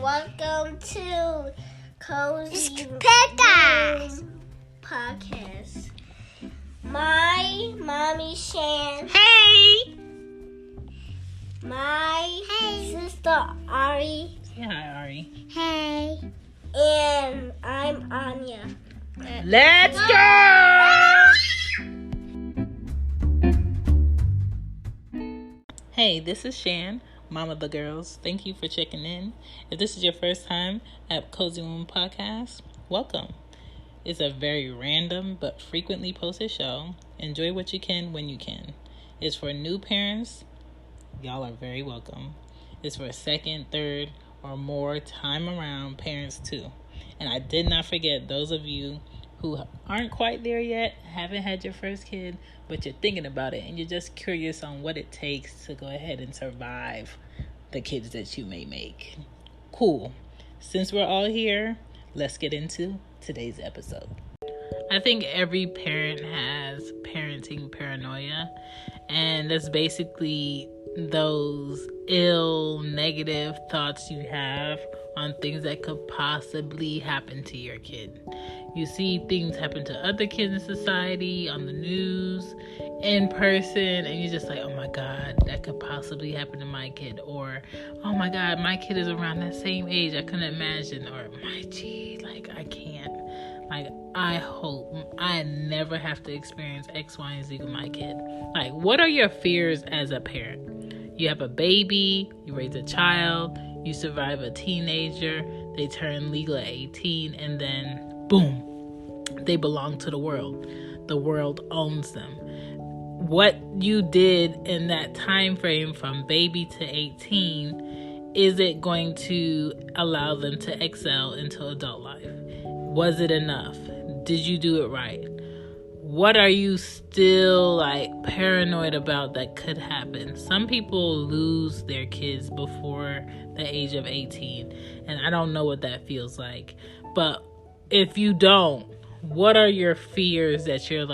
Welcome to Cozy Room Podcast. My mommy Shan. Hey! My sister Ari. Say hi, Ari. Hey. And I'm Anya. Let's go! Hey, this is Shan, mom of the girls. Thank you for checking in. If this is your first time at Cozy Room Podcast, welcome. It's a very random but frequently posted show. Enjoy what you can when you can. It's for new parents. Y'all are very welcome. It's for second, third, or more time around parents too. And I did not forget those of you who aren't quite there yet, haven't had your first kid, but you're thinking about it and you're just curious on what it takes to go ahead and survive the kids that you may make. Cool. Since we're all here, let's get into today's episode. I think every parent has parenting paranoia, and that's basically those ill, negative thoughts you have on things that could possibly happen to your kid. You see things happen to other kids in society, on the news, in person, and you're just like, oh my God, that could possibly happen to my kid. Or, oh my God, my kid is around that same age. I couldn't imagine. Or, I can't. I hope I never have to experience X, Y, and Z with my kid. What are your fears as a parent? You have a baby, you raise a child, you survive a teenager, they turn legal at 18, and then, boom, they belong to the world. The world owns them. What you did in that time frame from baby to 18, is it going to allow them to excel into adult life? Was it enough? Did you do it right? What are you still paranoid about that could happen? Some people lose their kids before the age of 18, and I don't know what that feels like. But if you don't, what are your fears that you're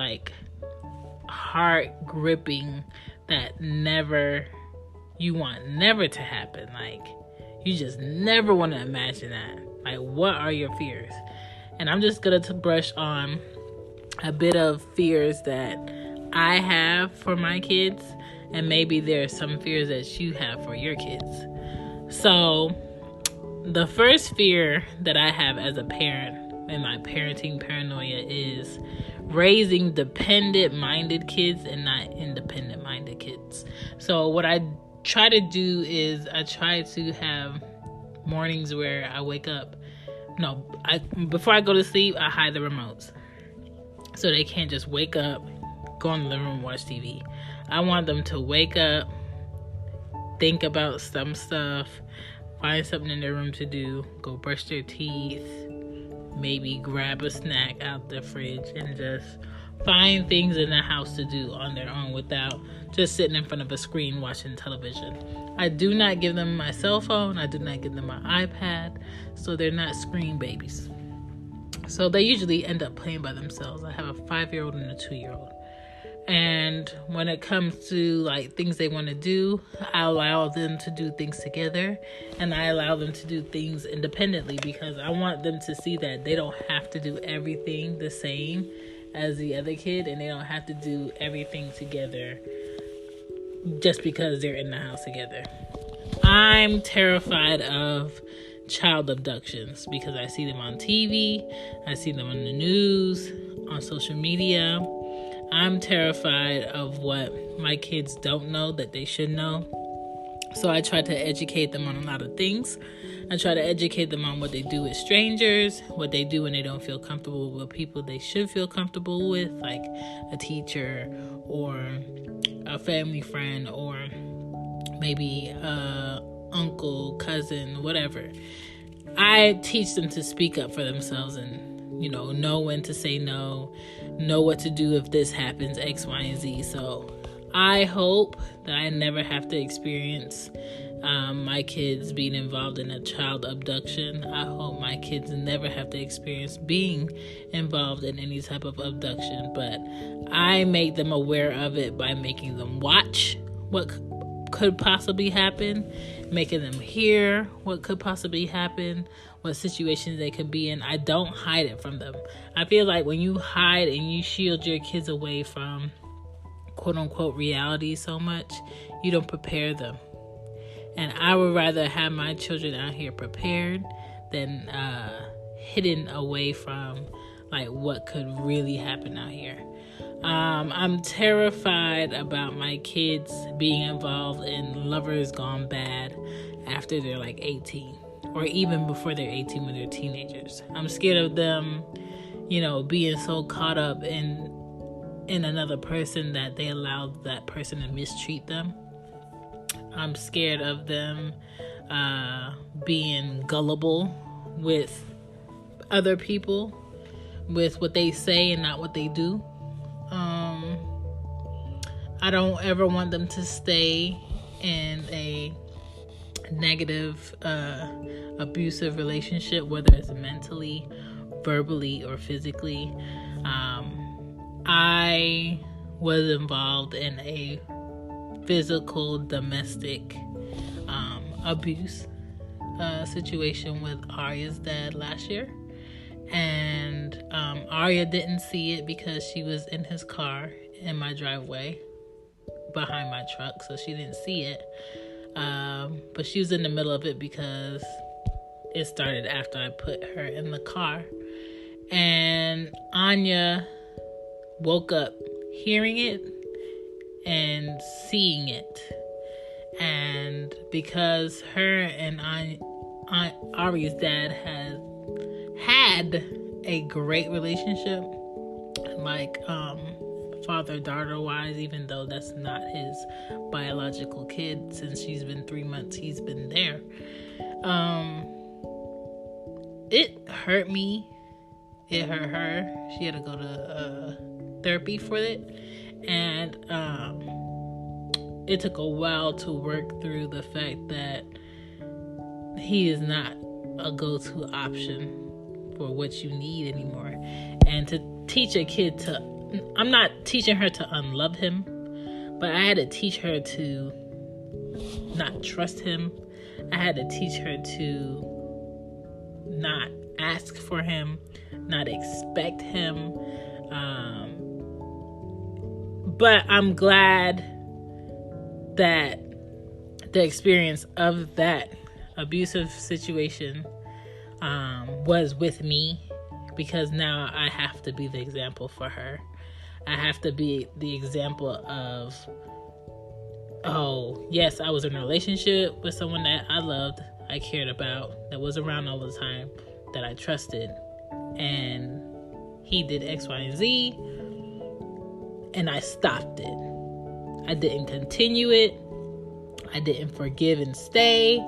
heart gripping that you want never to happen? You just never want to imagine that. What are your fears? And I'm just going to brush on a bit of fears that I have for my kids, and maybe there are some fears that you have for your kids. So the first fear that I have as a parent in my parenting paranoia is raising dependent-minded kids and not independent-minded kids. So what I try to do is I try to have mornings where I wake up. Before I go to sleep, I hide the remotes. So they can't just wake up, go in the living room, watch TV. I want them to wake up, think about some stuff, find something in their room to do, go brush their teeth, maybe grab a snack out the fridge, and just find things in the house to do on their own without just sitting in front of a screen watching television. I do not give them my cell phone. I do not give them my iPad, so they're not screen babies. So they usually end up playing by themselves. I have a 5-year-old and a 2-year-old. And when it comes to things they want to do, I allow them to do things together, and I allow them to do things independently, because I want them to see that they don't have to do everything the same as the other kid, and they don't have to do everything together just because they're in the house together. I'm terrified of child abductions because I see them on TV, I see them on the news, on social media. I'm terrified of what my kids don't know that they should know. So I try to educate them on a lot of things. I try to educate them on what they do with strangers, what they do when they don't feel comfortable with people they should feel comfortable with, like a teacher or a family friend or maybe a uncle, cousin, whatever. I teach them to speak up for themselves and, know when to say no, know what to do if this happens, X, Y, and Z. So I hope that I never have to experience my kids being involved in a child abduction. I hope my kids never have to experience being involved in any type of abduction. But I make them aware of it by making them watch what could possibly happen, making them hear what could possibly happen, what situations they could be in. I don't hide it from them. I feel like when you hide and you shield your kids away from quote unquote reality so much, you don't prepare them. And I would rather have my children out here prepared than hidden away from like what could really happen out here. I'm terrified about my kids being involved in lovers gone bad after they're like 18, or even before they're 18 when they're teenagers. I'm scared of them, being so caught up in another person that they allow that person to mistreat them. I'm scared of them being gullible with other people, with what they say and not what they do. I don't ever want them to stay in a negative, abusive relationship, whether it's mentally, verbally, or physically. I was involved in a physical domestic abuse situation with Arya's dad last year. And Arya didn't see it because she was in his car in my driveway behind my truck, so she didn't see it. But she was in the middle of it because it started after I put her in the car. And Anya woke up hearing it and seeing it. And because her and Ari's dad had a great relationship, like father-daughter wise, even though that's not his biological kid. Since she's been 3 months, he's been there. It hurt me. It hurt her. She had to go to therapy for it. And it took a while to work through the fact that he is not a go-to option for what you need anymore. And to teach a kid to, I'm not teaching her to unlove him, but I had to teach her to not trust him. I had to teach her to not ask for him, not expect him. But I'm glad that the experience of that abusive situation was with me, because now I have to be the example for her. I have to be the example of, oh, yes, I was in a relationship with someone that I loved, I cared about, that was around all the time, that I trusted, and he did X, Y, and Z, and I stopped it. I didn't continue it. I didn't forgive and stay.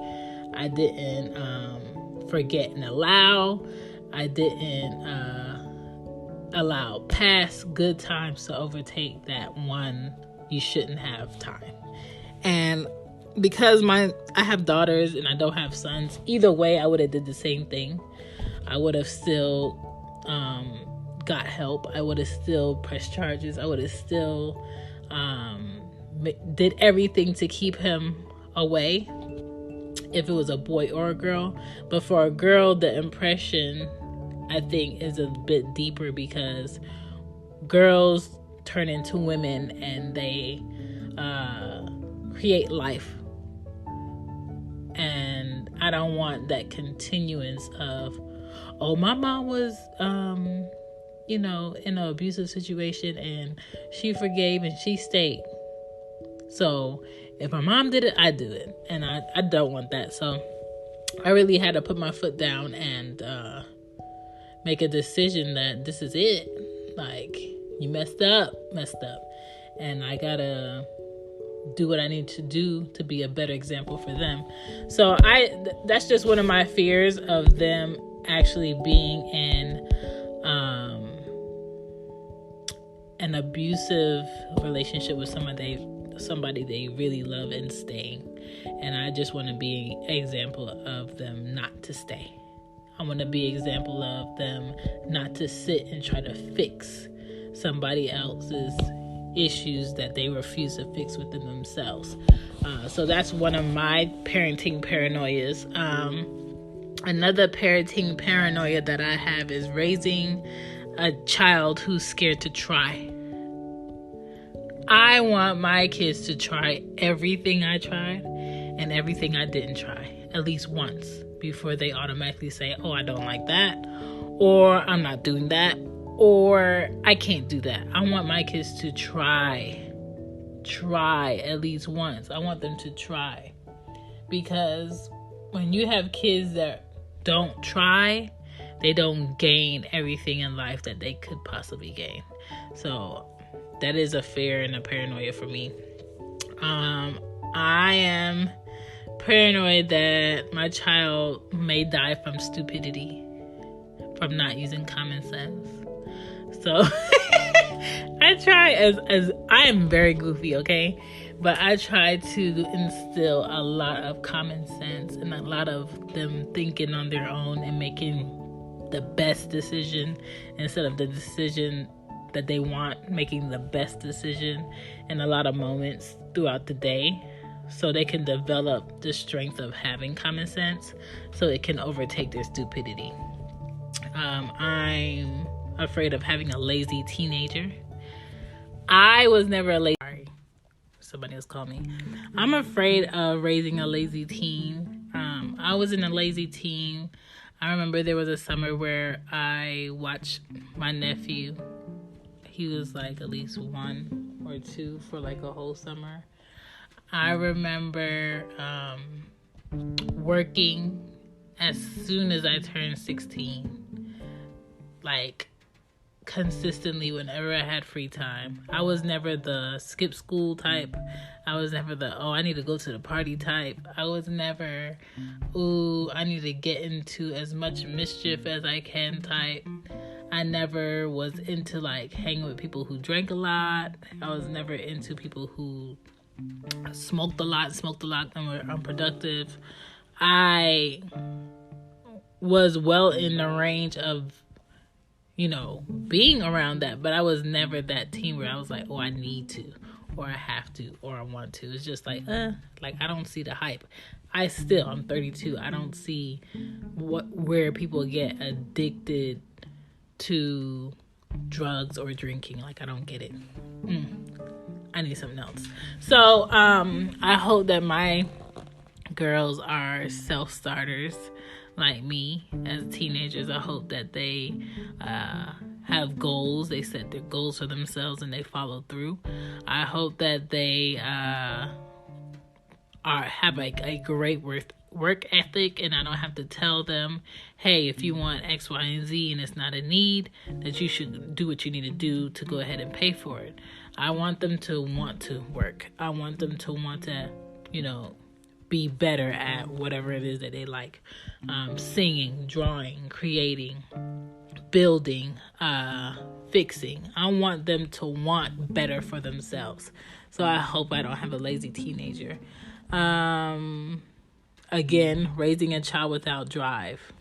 I didn't forget and allow. I didn't allow past good times to overtake that one you shouldn't have time. And because I have daughters and I don't have sons, either way I would have did the same thing. I would have still got help. I would have still pressed charges. I would have still did everything to keep him away, if it was a boy or a girl. But for a girl, the impression, I think, is a bit deeper, because girls turn into women and they create life. And I don't want that continuance of, oh, my mom was in an abusive situation and she forgave and she stayed, so if my mom did it, I do it. And I don't want that. So I really had to put my foot down and make a decision that this is it. Like, you messed up. And I gotta do what I need to do to be a better example for them. So that's just one of my fears, of them actually being in an abusive relationship with somebody they really love and staying. And I just want to be an example of them not to stay. I want to be an example of them not to sit and try to fix somebody else's issues that they refuse to fix within themselves. So that's one of my parenting paranoias. Another parenting paranoia that I have is raising a child who's scared to try. I want my kids to try everything I tried and everything I didn't try at least once before they automatically say, oh, I don't like that, or I'm not doing that, or I can't do that. I want my kids to try at least once. I want them to try, because when you have kids that don't try, they don't gain everything in life that they could possibly gain. So that is a fear and a paranoia for me. I am paranoid that my child may die from stupidity, from not using common sense. So I try as I am very goofy, okay? But I try to instill a lot of common sense and a lot of them thinking on their own and making the best decision instead of the decision that they want, making the best decision in a lot of moments throughout the day, so they can develop the strength of having common sense so it can overtake their stupidity. I'm afraid of having a lazy teenager. I was never a lazy... Sorry, somebody else called me. I'm afraid of raising a lazy teen. I was in a lazy teen. I remember there was a summer where I watched my nephew. He was like at least 1 or 2 for like a whole summer. I remember working as soon as I turned 16, like consistently whenever I had free time. I was never the skip school type. I was never the, oh, I need to go to the party type. I was never, ooh, I need to get into as much mischief as I can type. I never was into like hanging with people who drank a lot. I was never into people who smoked a lot and were unproductive. I was well in the range of, being around that, but I was never that teen where I was like, oh, I need to, or I have to, or I want to. It's just like, I don't see the hype. I'm 32. I don't see where people get addicted to drugs or drinking. Like, I don't get it. I need something else. So, I hope that my girls are self-starters like me as teenagers. I hope that they have goals. They set their goals for themselves and they follow through. I hope that they have a great work ethic, and I don't have to tell them, hey, if you want X, Y, and Z and it's not a need, that you should do what you need to do to go ahead and pay for it. I want them to want to work. I want them to want to, be better at whatever it is that they like. Singing, drawing, creating, building, fixing. I want them to want better for themselves. So I hope I don't have a lazy teenager. Again, raising a child without drive.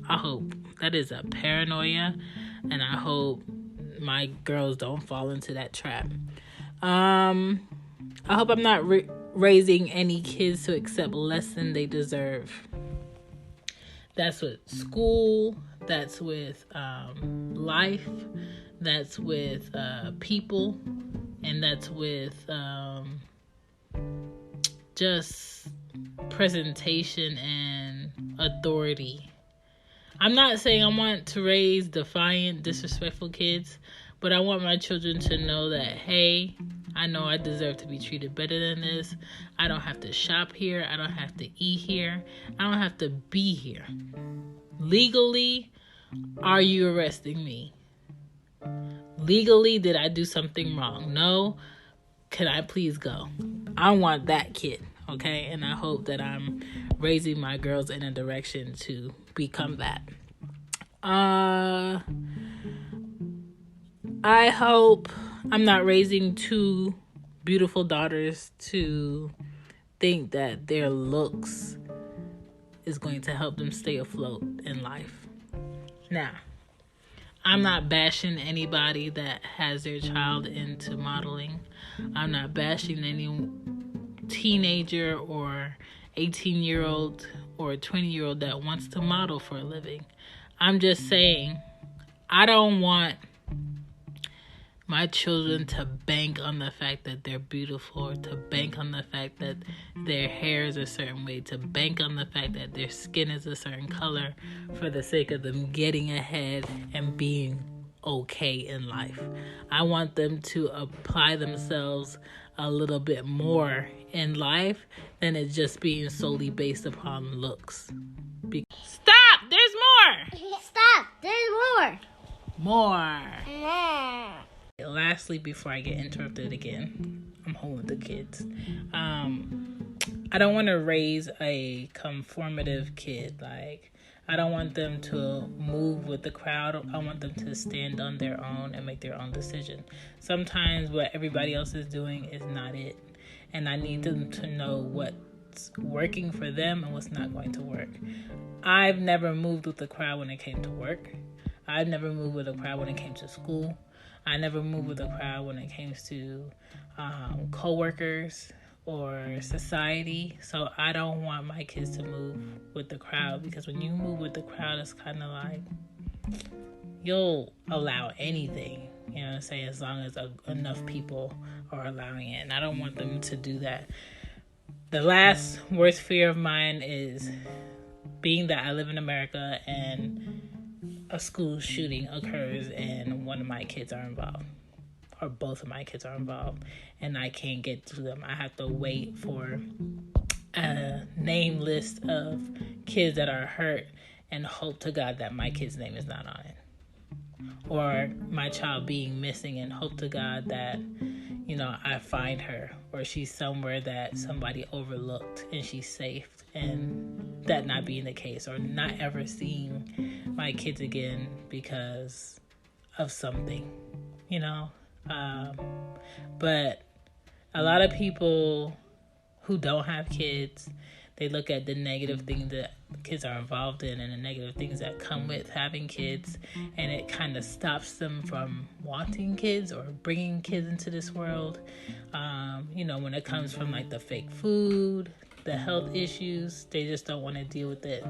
I hope that is a paranoia, and I hope my girls don't fall into that trap. I hope I'm not raising any kids to accept less than they deserve. That's with school, that's with life, that's with people, and that's with just presentation and authority. I'm not saying I want to raise defiant, disrespectful kids, but I want my children to know that, hey, I know I deserve to be treated better than this. I don't have to shop here. I don't have to eat here. I don't have to be here. Legally, are you arresting me? Legally, did I do something wrong? No. Can I please go? I want that kid, okay? And I hope that I'm raising my girls in a direction to become that. I hope I'm not raising 2 beautiful daughters to think that their looks is going to help them stay afloat in life. Now, I'm not bashing anybody that has their child into modeling. I'm not bashing any teenager or 18-year-old or 20-year-old that wants to model for a living. I'm just saying, I don't want my children to bank on the fact that they're beautiful, or to bank on the fact that their hair is a certain way, to bank on the fact that their skin is a certain color for the sake of them getting ahead and being okay in life. I want them to apply themselves a little bit more in life than it just being solely based upon looks. Stop! There's more! Stop! There's more! More! Yeah. Lastly, before I get interrupted again, I'm home with the kids. I don't want to raise a conformative kid. Like, I don't want them to move with the crowd. I want them to stand on their own and make their own decision. Sometimes what everybody else is doing is not it. And I need them to know what's working for them and what's not going to work. I've never moved with the crowd when it came to work. I've never moved with a crowd when it came to school. I never moved with a crowd when it came to co-workers or society. So I don't want my kids to move with the crowd, because when you move with the crowd, it's kind of like you'll allow anything, you know what I'm saying, as long as enough people are allowing it. And I don't want them to do that. The last worst fear of mine is being that I live in America and a school shooting occurs and one of my kids are involved, or both of my kids are involved, and I can't get to them. I have to wait for a name list of kids that are hurt and hope to God that my kid's name is not on it. Or my child being missing and hope to God that, you know, I find her, or she's somewhere that somebody overlooked and she's safe, and that not being the case, or not ever seeing my kids again because of something, you know. But a lot of people who don't have kids, they look at the negative things that kids are involved in and the negative things that come with having kids, and it kind of stops them from wanting kids or bringing kids into this world. You know, when it comes from like the fake food, the health issues, they just don't want to deal with it.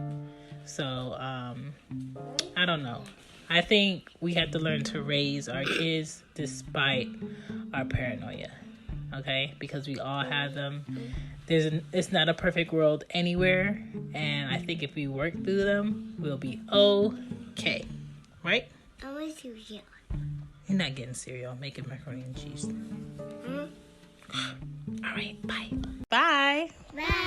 So I don't know. I think we have to learn to raise our kids despite our paranoia, okay? Because we all have them. It's not a perfect world anywhere, and I think if we work through them, we'll be okay, right? I want cereal. You're not getting cereal. I'm making macaroni and cheese. All right, bye. Bye. Bye.